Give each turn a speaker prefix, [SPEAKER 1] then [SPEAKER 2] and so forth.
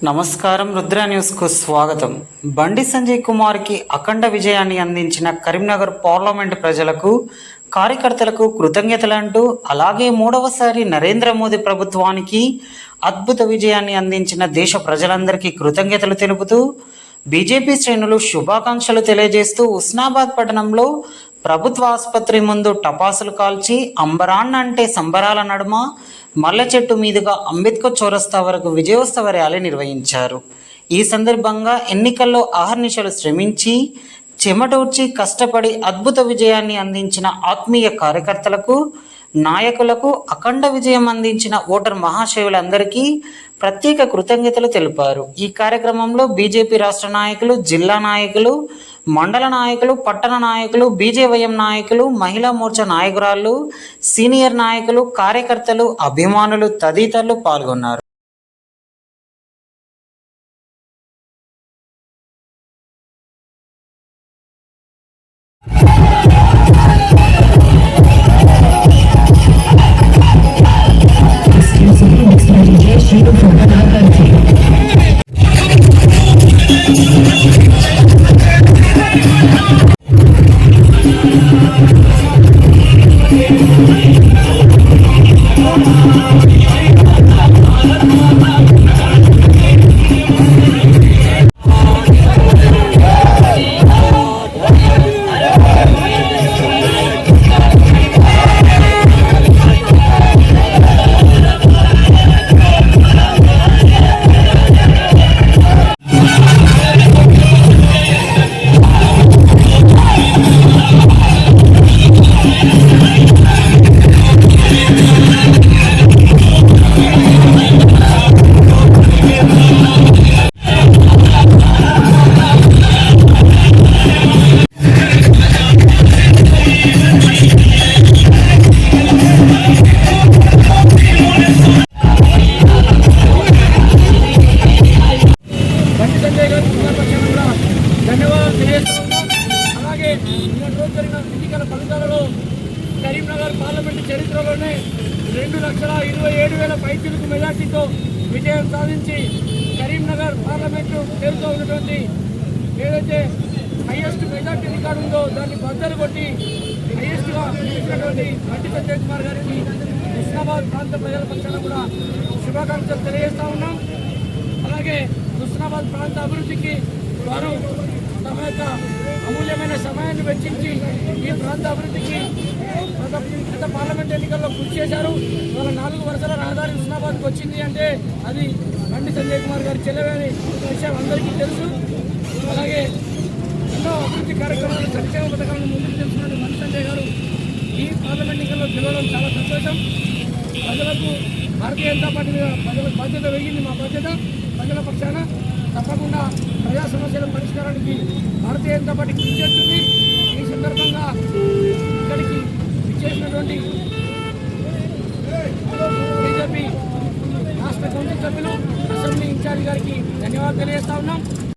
[SPEAKER 1] నమస్కారం, రుద్ర న్యూస్కు స్వాగతం. బండి సంజయ్ కుమార్కి అఖండ విజయాన్ని అందించిన కరీంనగర్ పార్లమెంటు ప్రజలకు, కార్యకర్తలకు కృతజ్ఞతలంటూ, అలాగే మూడవసారి నరేంద్ర మోదీ ప్రభుత్వానికి అద్భుత విజయాన్ని అందించిన దేశ ప్రజలందరికీ కృతజ్ఞతలు తెలుపుతూ బీజేపీ శ్రేణులు శుభాకాంక్షలు తెలియజేస్తూ హుస్నాబాద్ పట్టణంలో ప్రభుత్వ ఆసుపత్రి ముందు టపాసులు కాల్చి అంబరాన్న అంటే సంబరాల నడుమ మల్లె చెట్టు మీదుగా అంబేద్కర్ చౌరస్తా వరకు విజయోత్సవ ర్యాలీ నిర్వహించారు. ఈ సందర్భంగా ఎన్నికల్లో అహర్నిశలు శ్రమించి చెమటూర్చి కష్టపడి అద్భుత విజయాన్ని అందించిన ఆత్మీయ కార్యకర్తలకు, నాయకులకు, అఖండ విజయం అందించిన ఓటర్ మహాశయులందరికీ ప్రత్యేక కృతజ్ఞతలు తెలిపారు. ఈ కార్యక్రమంలో బీజేపీ రాష్ట్ర నాయకులు, జిల్లా నాయకులు, మండల నాయకులు, పట్టణ నాయకులు, బీజేవైఎం నాయకులు, మహిళా మోర్చా నాయకురాళ్ళు, సీనియర్ నాయకులు, కార్యకర్తలు, అభిమానులు తదితరులు పాల్గొన్నారు.
[SPEAKER 2] అలాగే రోజు జరిగిన ఎన్నికల ఫలితాలలో కరీంనగర్ పార్లమెంటు చరిత్రలోనే 2,27,000 పైచిలకు మెజార్టీతో విజయం సాధించి కరీంనగర్ పార్లమెంటు పేరుతో ఉన్నటువంటి ఏదైతే హైయెస్ట్ మెజార్టీ రికార్డు ఉందో దాన్ని బద్దలు కొట్టి హైయెస్ట్గా ఇచ్చినటువంటి బండి సంజయ్ కుమార్ గారికి హుస్నాబాద్ ప్రాంత ప్రజల పక్షాన కూడా శుభాకాంక్షలు తెలియజేస్తా ఉన్నాం. అలాగే హుస్నాబాద్ ప్రాంత అభివృద్ధికి వారు తమ యొక్క అమూల్యమైన సమయాన్ని వెచ్చించి ఈ ప్రాంత అభివృద్ధికి గత పార్లమెంట్ ఎన్నికల్లో కృషి చేశారు. వాళ్ళ 4 వరుసల రహదారి హుస్నాబాద్కి వచ్చింది అంటే అది బండి సంజయ్ కుమార్ గారి చెల్లెలని విషయం అందరికీ తెలుసు. అలాగే ఎన్నో అభివృద్ధి కార్యక్రమాలు, సంక్షేమ పథకాలను ముందుకు తెలుసుకున్న బండి సంజయ్ గారు ఈ పార్లమెంట్ ఎన్నికల్లో గెలవడం చాలా సంతోషం. ప్రజలకు భారతీయ జనతా పార్టీ మీద ప్రజలకు బాధ్యత వేయింది. మా బాధ్యత ప్రజల పక్షాన తప్పకుండా ప్రజా సమస్యల పరిష్కారానికి భారతీయ జనతా పార్టీ కృషి చేస్తుంది. ఈ సందర్భంగా ఇక్కడికి విచ్చేసినటువంటి బీజేపీ రాష్ట్ర కౌన్సిల్ సభ్యులు, అసెంబ్లీ ఇన్ఛార్జి గారికి ధన్యవాదాలు తెలియజేస్తా ఉన్నాం.